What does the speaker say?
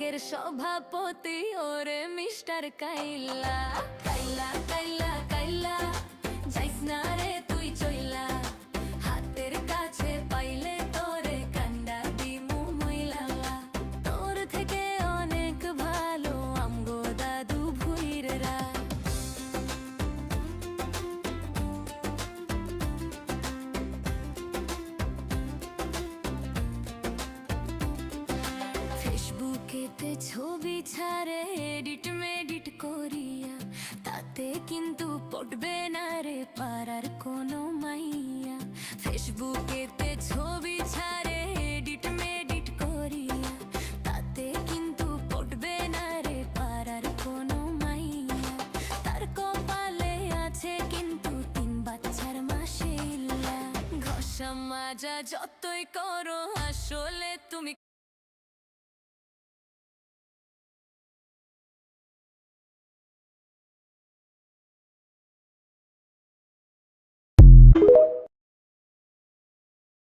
গ্যাংয়ের সভাপতি ওরে মিস্টার কাইলা। কাইলা কাইলা কাইলা যাইস না রে তুই চইলা, হাতের কাছে পাইলে তোরে কান্ডা দিমু মইলা। তোর থেকে অনেক ভালো আমগো দাদু ভুইরেরা। ফেসবুকেতে ছবি ছাড়ে এডিট মেডিট করিয়া, তাতে কিন্তু পড়বে না রে পাড়ার কোনো মাইয়া। ফেসবুকেতে ছবি ছাড়ে এডিট মেডিট করিয়া, তাতে কিন্তু পড়বে না রে পাড়ার কোনো মাইয়া। তার কপালে আছে কিন্তু 3 বাচ্চার মাশাআল্লাহ। ঘষা মাজা যতই করো